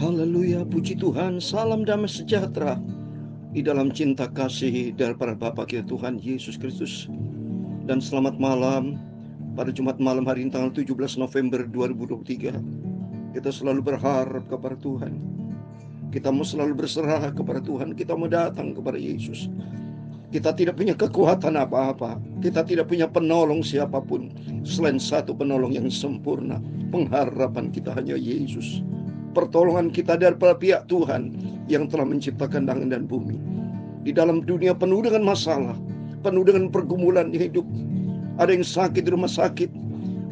Haleluya, puji Tuhan, salam damai sejahtera di dalam cinta kasih daripada Bapa kita Tuhan Yesus Kristus. Dan selamat malam pada Jumat malam hari ini tanggal 17 November 2023. Kita selalu berharap kepada Tuhan. Kita mau selalu berserah kepada Tuhan. Kita mau datang kepada Yesus. Kita tidak punya kekuatan apa-apa. Kita tidak punya penolong siapapun selain satu penolong yang sempurna. Pengharapan kita hanya Yesus. Pertolongan kita daripada pihak Tuhan yang telah menciptakan langit dan bumi. Di dalam dunia penuh dengan masalah, penuh dengan pergumulan hidup. Ada yang sakit di rumah sakit,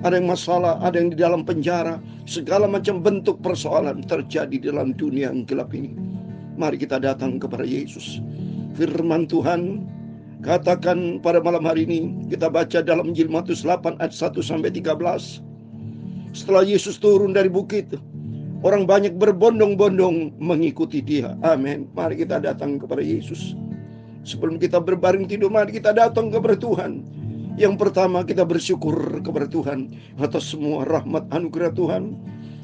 ada yang masalah, ada yang di dalam penjara. Segala macam bentuk persoalan terjadi dalam dunia yang gelap ini. Mari kita datang kepada Yesus. Firman Tuhan katakan pada malam hari ini, kita baca dalam Injil Matius 8 ayat 1-13. Setelah Yesus turun dari bukit, orang banyak berbondong-bondong mengikuti dia. Amin. Mari kita datang kepada Yesus. Sebelum kita berbaring tidur, mari kita datang kepada Tuhan. Yang pertama, kita bersyukur kepada Tuhan atas semua rahmat anugerah Tuhan.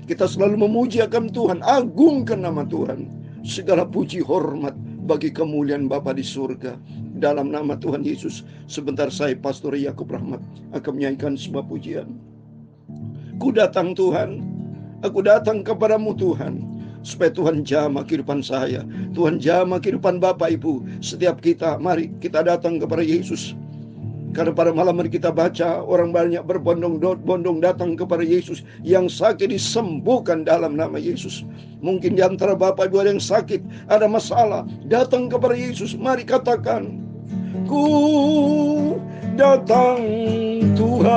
Kita selalu memuji akan Tuhan, agungkan nama Tuhan. Segala puji hormat bagi kemuliaan Bapa di surga. Dalam nama Tuhan Yesus, sebentar saya Pastor Yakub Rahmat akan menyanyikan sebuah pujian. Ku datang Tuhan, aku datang kepadamu Tuhan, supaya Tuhan jamah kehidupan saya, Tuhan jamah kehidupan Bapak Ibu, setiap kita. Mari kita datang kepada Yesus. Karena pada malam hari kita baca, orang banyak berbondong-bondong datang kepada Yesus. Yang sakit disembuhkan dalam nama Yesus. Mungkin di antara Bapak Ibu ada yang sakit, ada masalah, datang kepada Yesus. Mari katakan, ku datang Tuhan,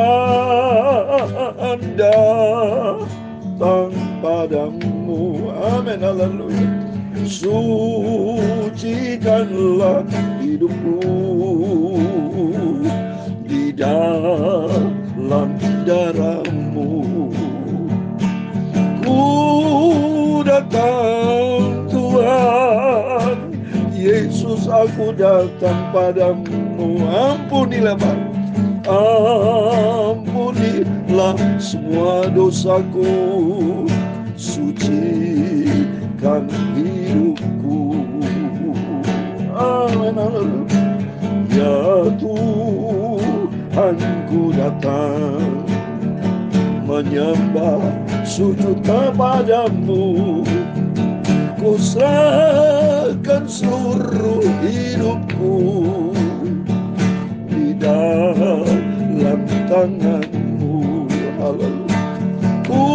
datang padamu. Amin, haleluya. Sucikanlah hidupku di dalam darah-Mu. Ku datang Tuhan Yesus, aku datang padamu. Ampunilah Bapa, ampunilah semua dosaku, sucikan hidupku. Amin, haleluya. Ya Tuhan, ku datang menyembah, sujud kepadamu. Ku serahkan seluruh hidupku di dalam tangan-Mu. Haleluya. Ku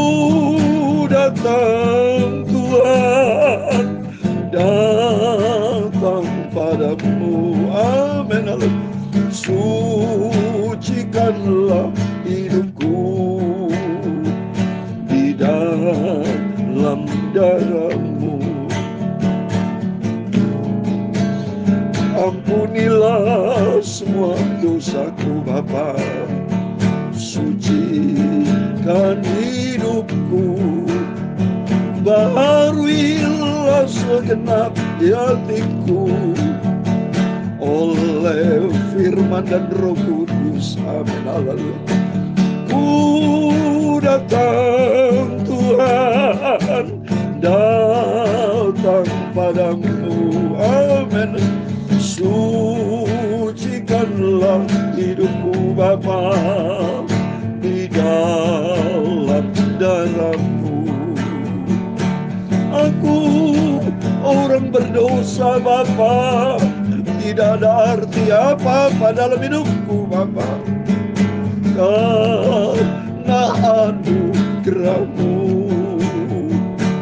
datang Tuhan, datang padamu. Amin, haleluya. Sucikanlah hidupku di dalam darah-Mu. Ampunilah semua dosaku Bapa, sucikan hidupku, baharuilah segenap hatiku oleh firman dan Roh Kudus. Amin, haleluya. Ku datang Tuhan, datang padamu. Amin. Sucikanlah hidupku Bapa di dalam darah-Mu. Aku orang berdosa Bapa, tidak ada arti apa-apa dalam hidupku Bapa. Karena anugerah-Mu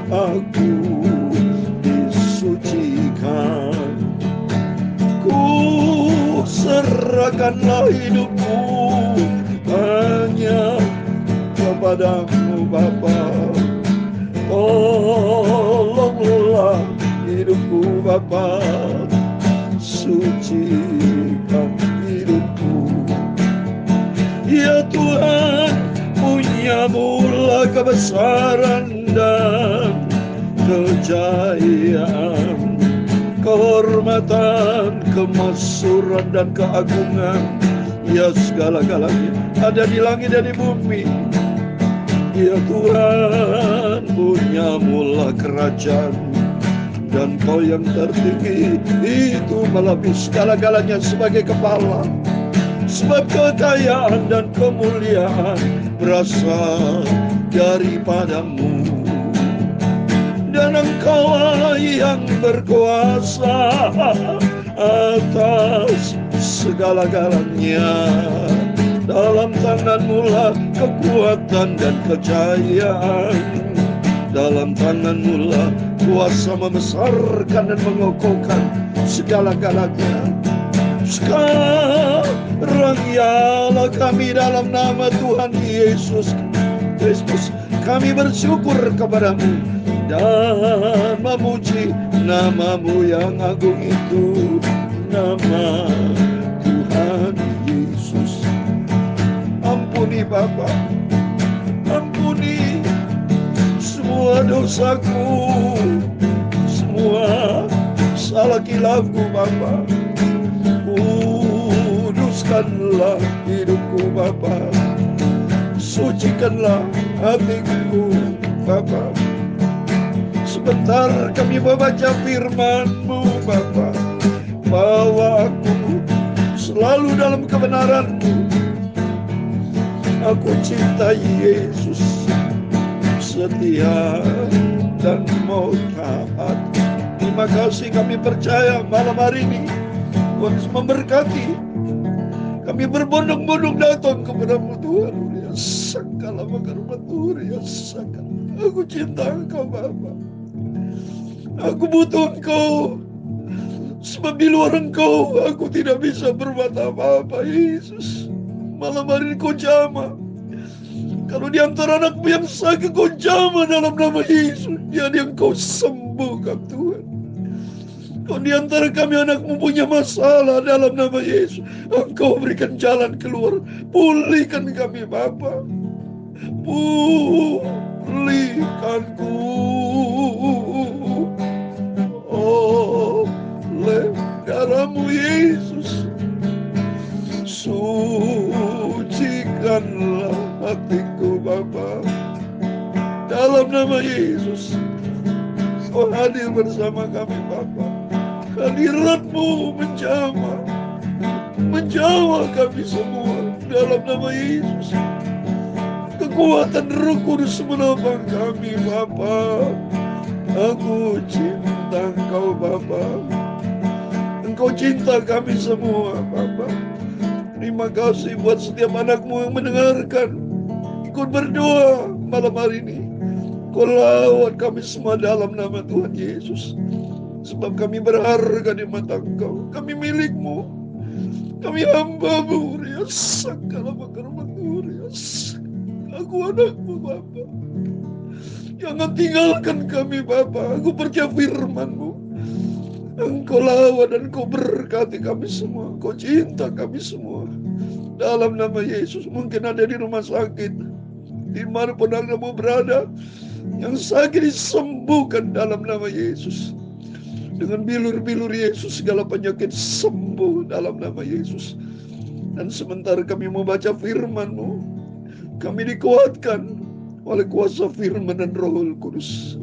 aku disucikan. Ku serahkanlah hidupku hanya kepadamu Bapa. Tolonglah hidupku Bapa, sucikan hidupku. Ya Tuhan, punya-Mu kebesaran dan kejayaan, kehormatan, kemasyhuran dan keagungan. Ya, segala-galanya ada di langit dan di bumi. Ya Tuhan, punya hanya mula kerajaan, dan Kau yang tertinggi itu melebihi segala-galanya sebagai kepala. Sebab kekayaan dan kemuliaan berasal daripada-Mu, dan Engkau yang berkuasa atas segala-galanya. Dalam tangan-Mu lah kekuatan dan kejayaan. Dalam tangan-Mu lah kuasa membesarkan dan mengokohkan segala-galanya. Sekarang ialah kami dalam nama Tuhan Yesus Kristus, kami bersyukur kepada-Mu dan memuji nama-Mu yang agung itu, nama Tuhan Yesus. Ampuni Bapa, ampuni semua dosaku, semua salah kilafku Bapa. Kuduskanlah hidupku Bapa, sucikanlah hatiku Bapa. Sebentar kami membaca firman-Mu Bapa, bawa aku selalu dalam kebenaran-Mu. Aku cinta Yesus, setia dan mau taat. Terima kasih, kami percaya malam hari ini Tuhan memberkati. Kami berbondong-bondong datang kepada-Mu Tuhan. Ya sakala makarmatur, ya sakala. Aku cinta Engkau Bapa. Aku butuh Engkau. Sebab di luar Engkau aku tidak bisa berbuat apa-apa Yesus. Malam hari ini Kau jamah. Kalau di antara anak-Mu yang sakit Kau jamah dalam nama Yesus. Jadi Engkau sembuhkan Tuhan. Kalau di antara kami anak-Mu punya masalah dalam nama Yesus, Engkau berikan jalan keluar. Pulihkan kami Bapa. Pulihkanku oleh darah-Mu Yesus. Sucikanlah hatiku Bapa. Dalam nama Yesus, Kau hadir bersama kami Bapa. Hadirat-Mu menjamah kami semua dalam nama Yesus. Kekuatan Roh Kudus menopang kami Bapa. Aku cinta Engkau Bapa. Engkau cinta kami semua Bapa. Terima kasih buat setiap anak-Mu yang mendengarkan. Ikut berdoa malam hari ini. Kau lawan kami semua dalam nama Tuhan Yesus. Sebab kami berharga di mata Engkau. Kami milik-Mu. Kami hamba-Mu. Ya sakala makarmatur. Ya aku anak-Mu Bapa. Jangan tinggalkan kami Bapa. Aku percaya firman-Mu. Engkau lawan dan Engkau berkati kami semua. Engkau cinta kami semua. Dalam nama Yesus. Mungkin ada di rumah sakit, dimanapun Anda-Mu berada, yang sakit disembuhkan dalam nama Yesus. Dengan bilur-bilur Yesus segala penyakit sembuh dalam nama Yesus. Dan sementara kami membaca firman-Mu, kami dikuatkan oleh kuasa firman dan Roh Kudus,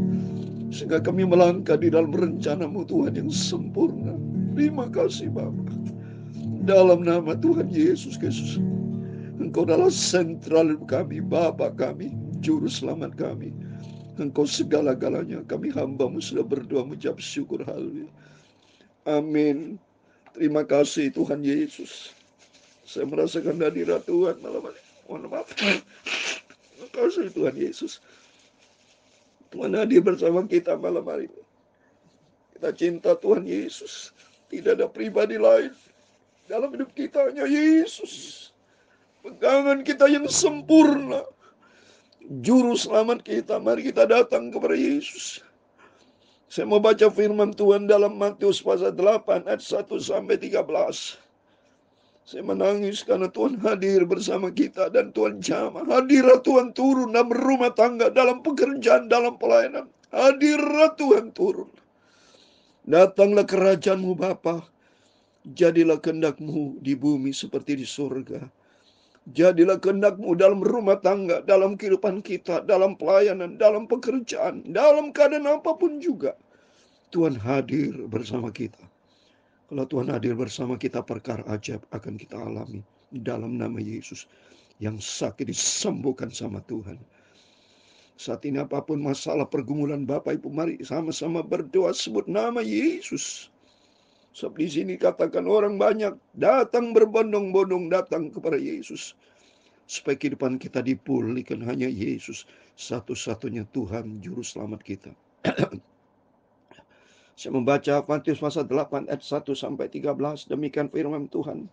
sehingga kami melangkah di dalam rencana-Mu Tuhan yang sempurna. Terima kasih Bapa. Dalam nama Tuhan Yesus Kristus, Engkau adalah sentral kami, Bapa kami, Juru Selamat kami. Engkau segala-galanya. Kami hamba-Mu sudah berdoa mengucap syukur. Haleluya. Amin. Terima kasih Tuhan Yesus. Saya merasakan hadirat Tuhan malam ini. Mohon maaf. Terima kasih Tuhan Yesus. Tuhan hadir bersama kita malam hari ini. Kita cinta Tuhan Yesus. Tidak ada pribadi lain dalam hidup kita, hanya Yesus. Pegangan kita yang sempurna, Juru Selamat kita. Mari kita datang kepada Yesus. Saya mau baca firman Tuhan dalam Matius pasal 8 ayat 1-13. Saya menangis karena Tuhan hadir bersama kita dan Tuhan jamah. Hadirat Tuhan turun dalam rumah tangga, dalam pekerjaan, dalam pelayanan. Hadirat Tuhan turun. Datanglah kerajaan-Mu Bapa. Jadilah kehendak-Mu di bumi seperti di surga. Jadilah kehendak-Mu dalam rumah tangga, dalam kehidupan kita, dalam pelayanan, dalam pekerjaan, dalam keadaan apapun juga. Tuhan hadir bersama kita. Kalau Tuhan hadir bersama kita, perkara ajaib akan kita alami. Dalam nama Yesus. Yang sakit disembuhkan sama Tuhan. Saat ini apapun masalah pergumulan Bapak Ibu, mari sama-sama berdoa sebut nama Yesus. Sebab di sini katakan orang banyak datang berbondong-bondong datang kepada Yesus. Supaya kehidupan kita dipulihkan, hanya Yesus satu-satunya Tuhan Juru Selamat kita. Saya membaca Matius pasal 8 ayat 1 sampai 13. Demikian firman Tuhan.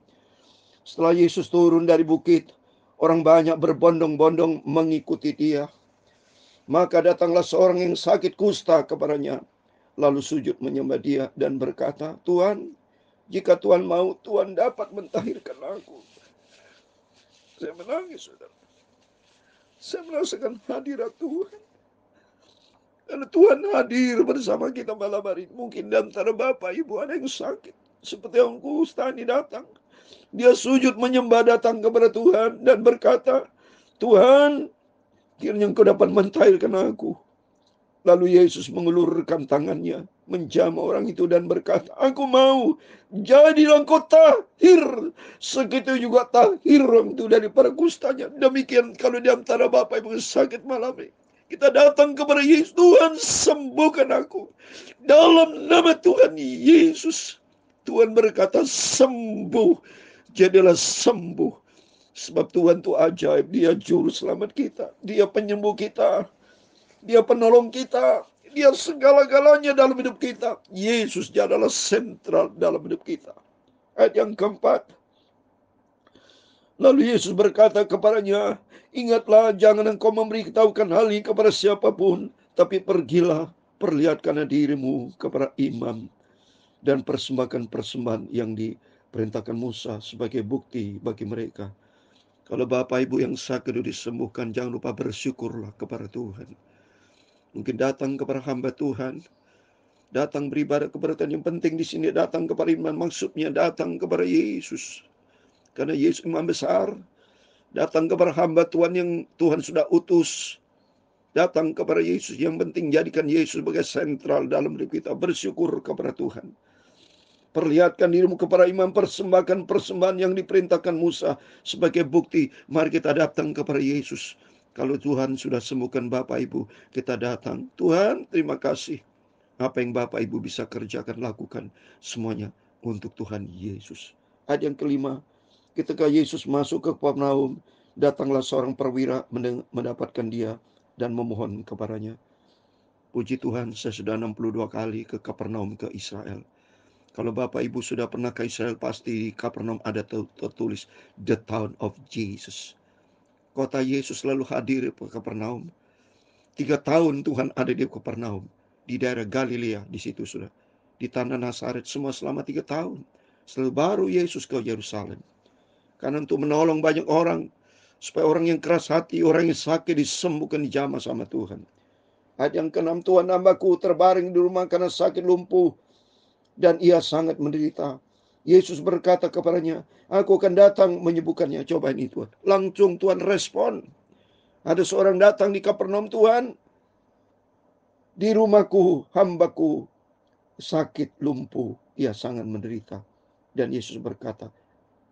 Setelah Yesus turun dari bukit, orang banyak berbondong-bondong mengikuti Dia. Maka datanglah seorang yang sakit kusta kepadanya, lalu sujud menyembah Dia dan berkata, Tuhan, jika Tuhan mau, Tuhan dapat mentahirkan aku. Saya menangis, saudara. Saya merasakan hadirat Tuhan. Karena Tuhan hadir bersama kita malam hari. Mungkin di antara Bapak Ibu ada yang sakit. Seperti yang kusta ini datang. Dia sujud menyembah datang kepada Tuhan dan berkata, Tuhan, kiranya Engkau dapat mentahirkan aku. Lalu Yesus mengulurkan tangannya, menjamah orang itu dan berkata, aku mau, jadilah engkau tahir. Segitu juga tahir orang itu daripada kustanya. Demikian kalau di antara Bapak Ibu sakit malam ini, kita datang kepada Yesus, Tuhan sembuhkan aku. Dalam nama Tuhan Yesus, Tuhan berkata sembuh, jadilah sembuh. Sebab Tuhan itu ajaib, Dia Juru Selamat kita, Dia penyembuh kita, Dia penolong kita, Dia segala-galanya dalam hidup kita. Yesus Dia adalah sentral dalam hidup kita. Ayat yang keempat, lalu Yesus berkata kepadanya, ingatlah, jangan engkau memberitahukan hal ini kepada siapapun, tapi pergilah, perlihatkanlah dirimu kepada imam, dan persembahkan persembahan yang diperintahkan Musa sebagai bukti bagi mereka. Kalau Bapak Ibu yang sakit disembuhkan, jangan lupa bersyukurlah kepada Tuhan. Mungkin datang kepada hamba Tuhan, datang beribadah kepada Tuhan. Yang penting di sini datang kepada iman, maksudnya datang kepada Yesus. Karena Yesus imam besar, datang kepada hamba Tuhan yang Tuhan sudah utus. Datang kepada Yesus, yang penting jadikan Yesus sebagai sentral dalam hidup kita. Bersyukur kepada Tuhan. Perlihatkan dirimu kepada imam, persembahkan persembahan yang diperintahkan Musa sebagai bukti. Mari kita datang kepada Yesus. Kalau Tuhan sudah sembuhkan Bapak Ibu, kita datang. Tuhan, terima kasih. Apa yang Bapak Ibu bisa kerjakan, lakukan. Semuanya untuk Tuhan Yesus. Ayat yang kelima, ketika Yesus masuk ke Kapernaum, datanglah seorang perwira mendapatkan Dia dan memohon kepadanya. Puji Tuhan, saya sudah 62 kali ke Kapernaum, ke Israel. Kalau Bapak Ibu sudah pernah ke Israel, pasti di Kapernaum ada tertulis The Town of Jesus. Kota Yesus selalu hadir di Kapernaum. 3 tahun Tuhan ada di Kapernaum, di daerah Galilea, di situ sudah. Di tanah Nazaret semua selama 3 tahun. Setelah baru Yesus ke Yerusalem. Karena untuk menolong banyak orang, supaya orang yang keras hati, orang yang sakit disembuhkan, dijamah sama Tuhan. Ayat yang ke-6, Tuhan hambaku terbaring di rumah karena sakit lumpuh, dan ia sangat menderita. Yesus berkata kepadanya, aku akan datang menyembuhkannya. Coba ini Tuhan. Langsung Tuhan respon. Ada seorang datang di Kapernaum, Tuhan, di rumahku, hambaku sakit lumpuh, ia sangat menderita. Dan Yesus berkata,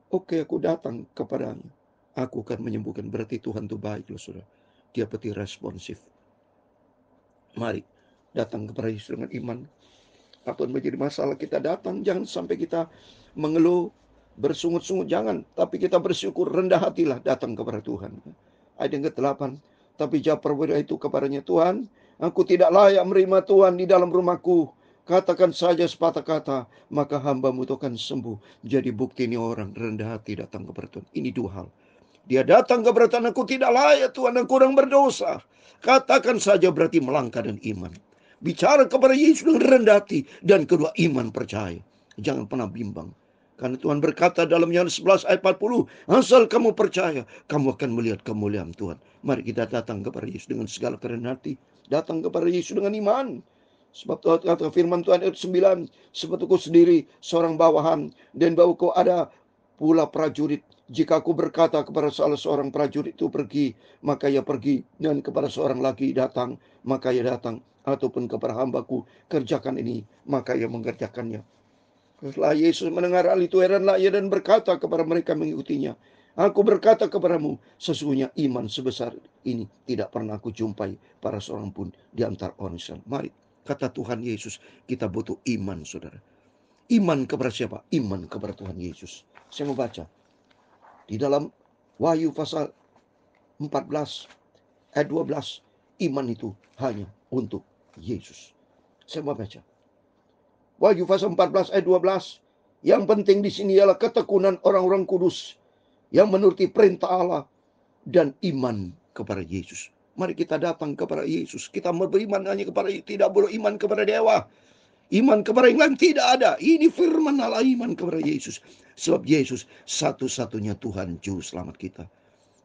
oke, aku datang kepadanya. Aku akan menyembuhkan. Berarti Tuhan itu baik loh, saudara. Dia pasti responsif. Mari datang kepada Yesus dengan iman. Apapun menjadi masalah, kita datang. Jangan sampai kita mengeluh, bersungut-sungut, jangan. Tapi kita bersyukur, rendah hatilah datang kepada Tuhan. Ayat yang ke-8, tapi jawab perwira itu kepadanya, Tuhan, aku tidak layak menerima Tuhan di dalam rumahku. Katakan saja sepatah kata, maka hamba-Mu itu akan sembuh. Jadi bukti ini orang rendah hati datang kepada Tuhan. Ini 2 hal. Dia datang kepada Tuhan, aku tidak layak Tuhan, aku orang berdosa. Katakan saja berarti melangkah dan iman. Bicara kepada Yesus dengan rendah hati. Dan kedua, iman percaya. Jangan pernah bimbang. Karena Tuhan berkata dalam Yohanes 11 ayat 40, asal kamu percaya, kamu akan melihat kemuliaan Tuhan. Mari kita datang kepada Yesus dengan segala kerendahan hati. Datang kepada Yesus dengan iman. Sebab Tuhan kata firman Tuhan ayat 9, sebab aku sendiri seorang bawahan, dan bawaku ada pula prajurit. Jika aku berkata kepada salah seorang prajurit itu pergi, maka ia pergi. Dan kepada seorang lagi datang, maka ia datang. Ataupun kepada hambaku, kerjakan ini, maka ia mengerjakannya. Setelah Yesus mendengar hal itu, heranlah ia dan berkata kepada mereka mengikutinya, aku berkata kepadamu, sesungguhnya iman sebesar ini tidak pernah aku jumpai pada seorang pun di antara orang Israel. Mari, kata Tuhan Yesus, kita butuh iman, saudara. Iman kepada siapa? Iman kepada Tuhan Yesus. Saya mau baca di dalam Wahyu pasal 14 ayat 12, iman itu hanya untuk Yesus. Saya mau baca Wahyu pasal 14 ayat 12. Yang penting di sini ialah ketekunan orang-orang kudus yang menuruti perintah Allah dan iman kepada Yesus. Mari kita datang kepada Yesus. Kita beriman hanya kepada Yesus. Tidak boleh iman kepada dewa. Iman kepada yang lain tidak ada. Ini firman Allah, iman kepada Yesus. Sebab Yesus satu-satunya Tuhan Juru Selamat kita.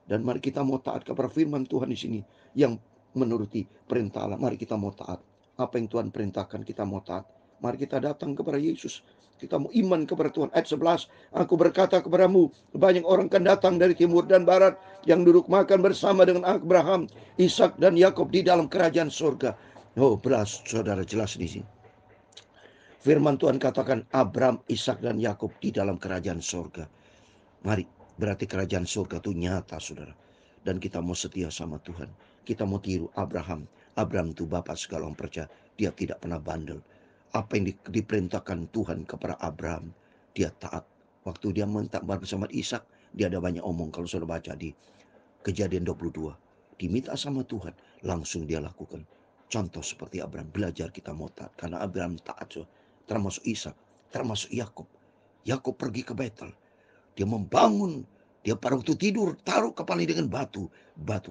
Dan mari kita mau taat kepada firman Tuhan di sini yang menuruti perintah Allah. Mari kita mau taat. Apa yang Tuhan perintahkan kita mau taat. Mari kita datang kepada Yesus. Kita mau iman kepada Tuhan. Ayat 11. Aku berkata kepadamu, banyak orang akan datang dari timur dan barat yang duduk makan bersama dengan Abraham, Ishak dan Yakub di dalam kerajaan surga. Oh, belas saudara, jelas di sini. Firman Tuhan katakan Abraham, Ishak dan Yakub di dalam kerajaan surga. Mari, berarti kerajaan surga itu nyata, saudara. Dan kita mau setia sama Tuhan. Kita mau tiru Abraham. Abraham itu bapak segala orang percaya. Dia tidak pernah bandel. Apa yang diperintahkan Tuhan kepada Abraham, dia taat. Waktu dia minta bersama Ishak, dia ada banyak omong. Kalau sudah baca di Kejadian 22. Diminta sama Tuhan, langsung dia lakukan. Contoh seperti Abraham, belajar kita mau taat. Karena Abraham taat, termasuk Ishak, termasuk Yakub. Yakub pergi ke Betel. Dia membangun, dia pada waktu tidur taruh kepalanya dengan batu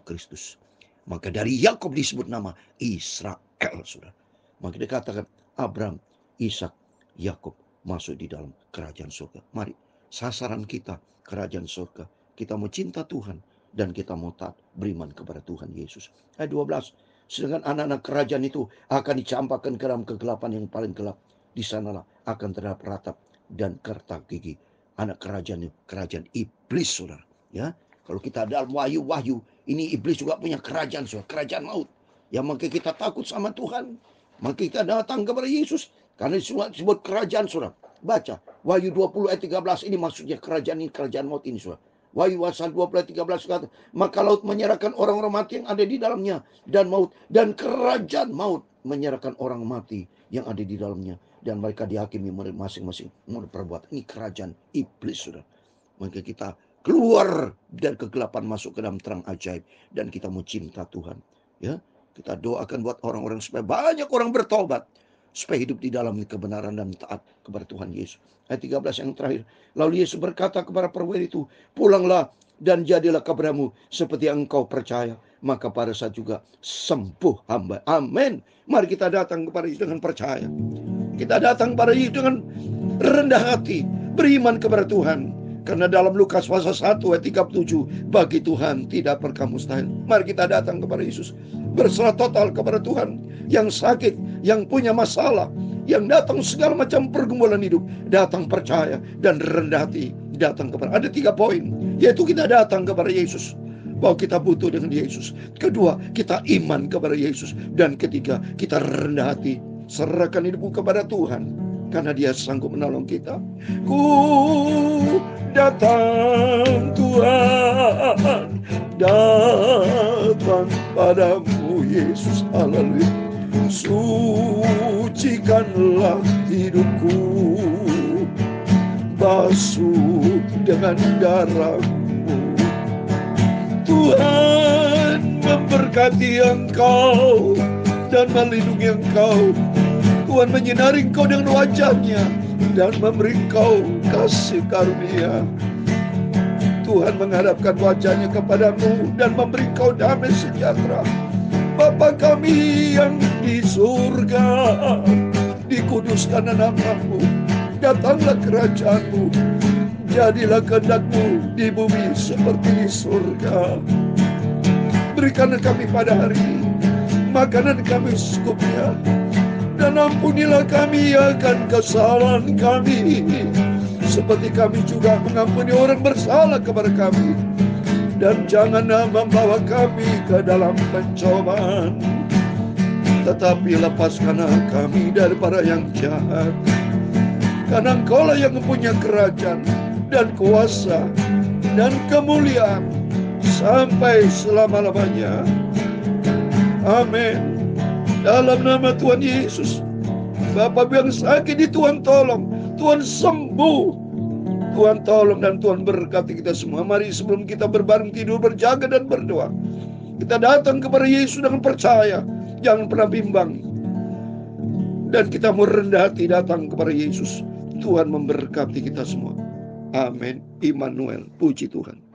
Kristus. Maka dari Yakub disebut nama Israel, sudah. Maka dikatakan Abraham, Ishak, Yakub masuk di dalam kerajaan surga. Mari, sasaran kita kerajaan surga. Kita mau cinta Tuhan dan kita mau taat, beriman kepada Tuhan Yesus. Ayat 12. Sedangkan anak-anak kerajaan itu akan dicampakkan ke dalam kegelapan yang paling gelap. Di sanalah akan terdapat ratap dan kertak gigi. Anak kerajaan itu kerajaan iblis, saudara. Ya, kalau kita dalam wahyu, ini iblis juga punya kerajaan, saudara, kerajaan maut. Ya, maka kita takut sama Tuhan. Maka kita datang kepada Yesus. Karena disebut kerajaan, saudara. Baca Wahyu 20 ayat 13, ini maksudnya kerajaan ini, kerajaan maut ini, saudara. Wahyu pasal 20 ayat 13 kata, maka laut menyerahkan orang-orang mati yang ada di dalamnya, dan maut, dan kerajaan maut menyerahkan orang mati yang ada di dalamnya, dan mereka dihakimi masing-masing menurut perbuatan. Ini kerajaan iblis, saudara. Maka kita keluar dari kegelapan masuk ke dalam terang ajaib, dan kita mau cinta Tuhan. Ya, kita doakan buat orang-orang supaya banyak orang bertobat, supaya hidup di dalam kebenaran dan taat kepada Tuhan Yesus. Ayat 13 yang terakhir. Lalu Yesus berkata kepada perwira itu, pulanglah dan jadilah kepadamu seperti yang engkau percaya. Maka pada saat juga sembuh hamba. Amin. Mari kita datang kepada Yesus dengan percaya. Kita datang kepada Yesus dengan rendah hati, beriman kepada Tuhan. Karena dalam Lukas pasal 1 ayat 37, bagi Tuhan tidak perkara mustahil. Mari kita datang kepada Yesus, berserah total kepada Tuhan. Yang sakit, yang punya masalah, yang datang segala macam pergumulan hidup, datang percaya dan rendah hati, datang kepada. Ada 3 poin, yaitu kita datang kepada Yesus, bahwa kita butuh dengan Yesus. Kedua, kita iman kepada Yesus. Dan ketiga, kita rendah hati, serahkan hidupku kepada Tuhan, karena Dia sanggup menolong kita. Ku datang Tuhan, datang padamu Yesus, haleluya. Sucikanlah hidupku, basuh dengan darah-Mu. Tuhan memberkati engkau dan melindungi engkau. Tuhan menyinari engkau dengan wajah-Nya dan memberi engkau kasih karunia. Tuhan menghadapkan wajah-Nya kepadamu dan memberi engkau damai sejahtera. Bapa kami yang di surga, dikuduskan nama-Mu, datanglah kerajaan-Mu, jadilah kehendak-Mu di bumi seperti di surga. Berikanlah kami pada hari ini makanan kami secukupnya, dan ampunilah kami akan kesalahan kami, seperti kami juga mengampuni orang bersalah kepada kami. Dan janganlah membawa kami ke dalam pencobaan, tetapi lepaskanlah kami daripada yang jahat. Karena Engkaulah yang mempunyai kerajaan dan kuasa dan kemuliaan sampai selama-lamanya. Amin. Dalam nama Tuhan Yesus, Bapak yang sakit di Tuhan tolong, Tuhan sembuh, Tuhan tolong dan Tuhan berkati kita semua. Mari sebelum kita berbareng tidur, berjaga dan berdoa, kita datang kepada Yesus dengan percaya, jangan pernah bimbang. Dan kita mau rendah hati datang kepada Yesus. Tuhan memberkati kita semua. Amin. Immanuel, puji Tuhan.